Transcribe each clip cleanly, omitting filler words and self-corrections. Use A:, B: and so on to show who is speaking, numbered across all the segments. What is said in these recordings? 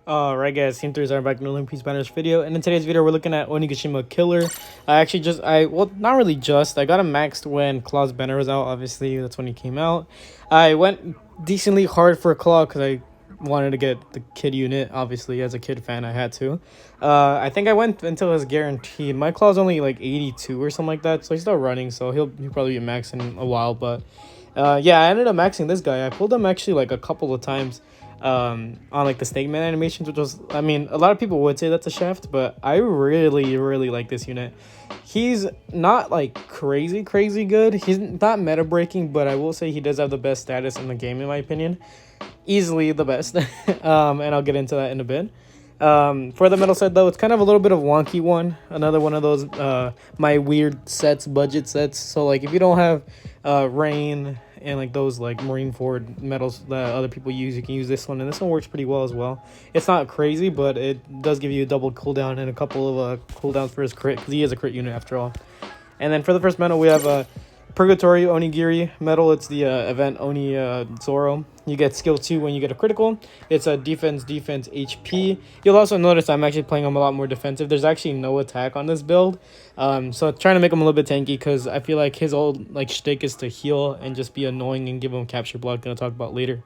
A: Alright guys, Team 3 are back in the Olympic Spanish video, and in today's video we're looking at Onigashima Killer. Not really just, I got him maxed when Claw's banner was out, obviously, that's when he came out. I went decently hard for Claw because I wanted to get the kid unit, obviously, as a kid fan I had to. I think I went until his guaranteed. My Claw's only like 82 or something like that, so he's still running, so he'll probably be maxed in a while, but yeah, I ended up maxing this guy. I pulled him actually like a couple of times on like the Snake Man animations, which was, I mean, a lot of people would say that's a shaft, but I really like this unit. He's not like crazy good. He's not meta breaking, but I will say he does have the best status in the game in my opinion, easily the best. And I'll get into that in a bit. For the metal set though, it's kind of a little bit of wonky one, another one of those my weird sets, budget sets. So like if you don't have rain and like those like marine forward metals that other people use, you can use this one, and this one works pretty well as well. It's not crazy, but it does give you a double cooldown and a couple of cooldowns for his crit, because he is a crit unit after all. And then for the first metal we have Purgatory Onigiri metal. It's the event Oni Zoro. You get skill 2 when you get a critical. It's a defense HP. You'll also notice I'm actually playing him a lot more defensive. There's actually no attack on this build, so trying to make him a little bit tanky, because I feel like his old like shtick is to heal and just be annoying and give him capture block. Gonna talk about later.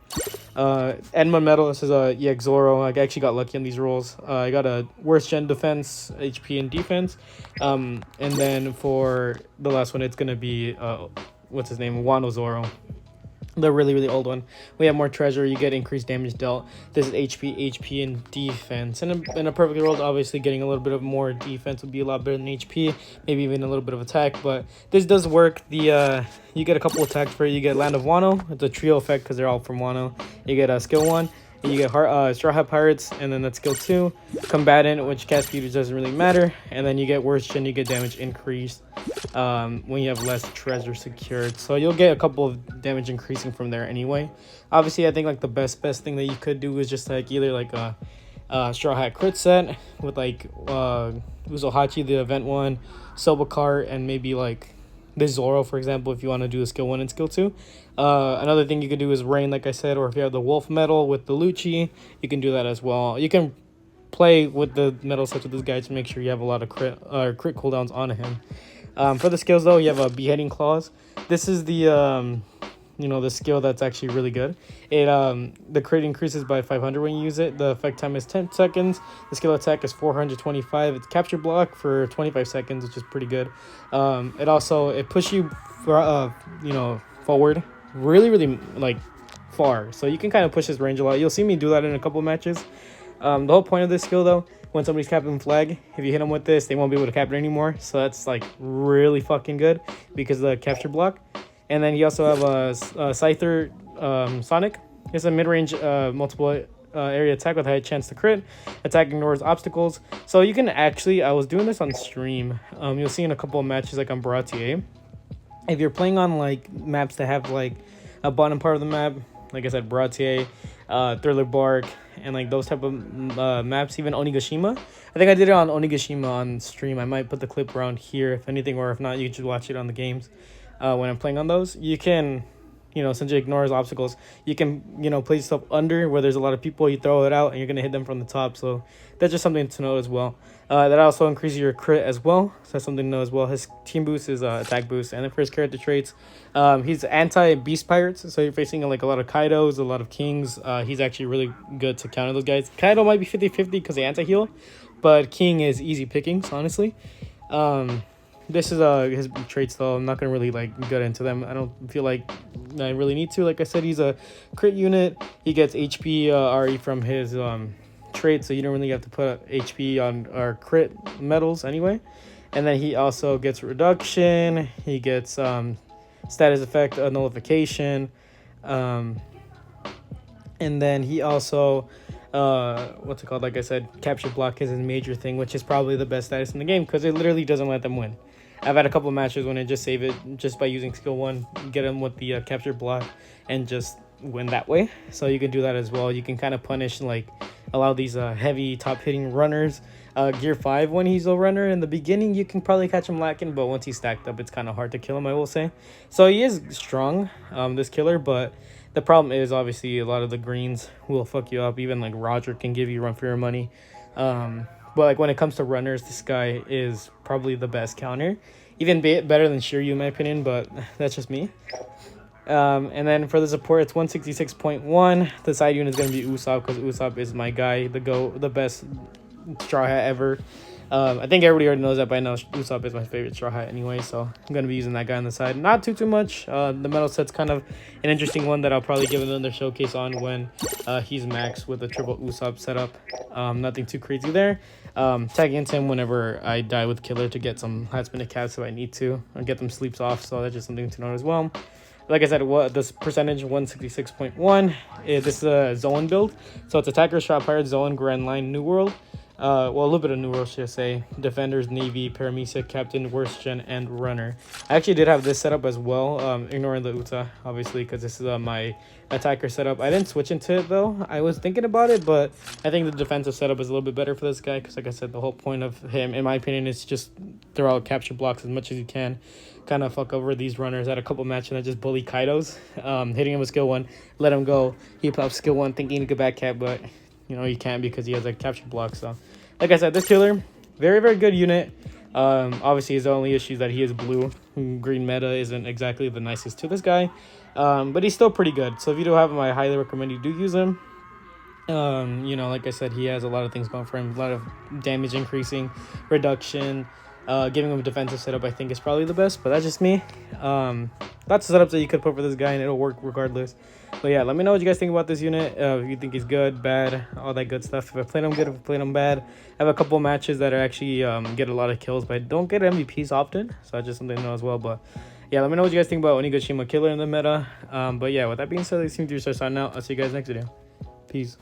A: Edmund metal. This is a EX Zoro. I actually got lucky on these rolls. I got a worst gen defense, HP, and defense. And then for the last one, it's gonna be what's his name, Wano Zoro, the really old one. We have more treasure. You get increased damage dealt. This is HP, and defense. In a perfect world, obviously getting a little bit of more defense would be a lot better than HP, maybe even a little bit of attack, but this does work. The you get a couple attacks for it. You get Land of Wano. It's a trio effect because they're all from Wano. You get a skill 1. You get Straw Hat Pirates, and then that's skill 2. Combatant, which cast speed doesn't really matter. And then you get worst gen, you get damage increased when you have less treasure secured. So you'll get a couple of damage increasing from there anyway. Obviously, I think like the best thing that you could do is just like either like a Straw Hat crit set with like Uzohachi, the event one, Sobakar, and maybe like the Zoro, for example, if you want to do the skill 1 and skill 2. Another thing you could do is rain, like I said, or if you have the wolf metal with the Lucci, you can do that as well. You can play with the metal sets with this guy to make sure you have a lot of crit cooldowns on him. For the skills though, you have a beheading claws. This is the the skill that's actually really good. It the crit increases by 500 when you use it. The effect time is 10 seconds. The skill attack is 425. It's capture block for 25 seconds, which is pretty good. It pushes you forward really like far, so you can kind of push his range a lot. You'll see me do that in a couple matches. The whole point of this skill though, when somebody's capping flag, if you hit them with this, they won't be able to cap it anymore. So that's like really fucking good because of the capture block. And then you also have a Scyther Sonic. It's a mid-range multiple area attack with high chance to crit. Attack ignores obstacles. So you can actually, I was doing this on stream. You'll see in a couple of matches like on Baratie. If you're playing on like maps that have like a bottom part of the map, like I said, Baratie, Thriller Bark, and like those type of maps, even Onigashima. I think I did it on Onigashima on stream. I might put the clip around here if anything, or if not, you can just watch it on the games. When I'm playing on those, you can, since it ignores obstacles, you can, place yourself under where there's a lot of people. You throw it out and you're going to hit them from the top. So that's just something to know as well. That also increases your crit as well. So that's something to know as well. His team boost is attack boost. And then for his character traits, he's anti-beast pirates. So you're facing like a lot of Kaidos, a lot of Kings. He's actually really good to counter those guys. Kaido might be 50-50 because they anti-heal, but King is easy pickings, honestly. This is his traits though. I'm not gonna really like get into them. I don't feel like I really need to. Like I said, he's a crit unit. He gets HP RE from his trait, so you don't really have to put HP on our crit metals anyway. And then he also gets reduction. He gets status effect nullification, and then he also what's it called? Like I said, capture block is his major thing, which is probably the best status in the game because it literally doesn't let them win. I've had a couple of matches when I just save it just by using skill 1, get him with the capture block, and just win that way. So you can do that as well. You can kind of punish like a lot of these heavy top hitting runners. Gear 5, when he's a runner in the beginning, you can probably catch him lacking, but once he's stacked up, it's kind of hard to kill him, I will say. So he is strong, this killer, but The problem is obviously a lot of the greens will fuck you up. Even like Roger can give you run for your money. But like when it comes to runners, this guy is probably the best counter. Even better than Shiryu in my opinion, but that's just me. And then for the support, it's 166.1. The side unit is going to be Usopp because Usopp is my guy, the best Straw Hat ever. I think everybody already knows that by now. Usopp is my favorite Straw Hat anyway, so I'm going to be using that guy on the side. Not too much. The metal set's kind of an interesting one that I'll probably give another showcase on when he's maxed with a triple Usopp setup. Nothing too crazy there. Tag into him whenever I die with Killer to get some high spin caps if I need to, or get them sleeps off, so that's just something to note as well. Like I said, this percentage 166.1. This is a Zoan build, so it's attacker, shot pirate, Zoan, Grand Line, New World. Well, a little bit of New World, should I say. Defenders, Navy, Paramecia, Captain, Worst Gen, and Runner. I actually did have this setup as well, ignoring the Uta, obviously, because this is my attacker setup. I didn't switch into it, though. I was thinking about it, but I think the defensive setup is a little bit better for this guy, because like I said, the whole point of him, in my opinion, is just throw out capture blocks as much as you can. Kind of fuck over these runners. I had a couple matches and I just bully Kaidos, hitting him with skill 1, let him go. He pops skill 1 thinking he could back cap, but you know, he can't because he has a capture block. So like I said, this Killer, very good unit. Obviously his only issue is that he is blue. Green meta isn't exactly the nicest to this guy, but he's still pretty good. So if you don't have him, I highly recommend you do use him. You know, like I said, he has a lot of things going for him, a lot of damage increasing, reduction. Giving him a defensive setup I think is probably the best, but that's just me. Lots of setups that you could put for this guy and it'll work regardless. But yeah, let me know what you guys think about this unit. If you think he's good, bad, all that good stuff. If I played him good, if I played him bad. I have a couple matches that are actually get a lot of kills, but I don't get MVPs often, so that's just something to know as well. But yeah, let me know what you guys think about Onigashima Killer in the meta. But yeah, with that being said, let's see you sign out. I'll see you guys next video. Peace.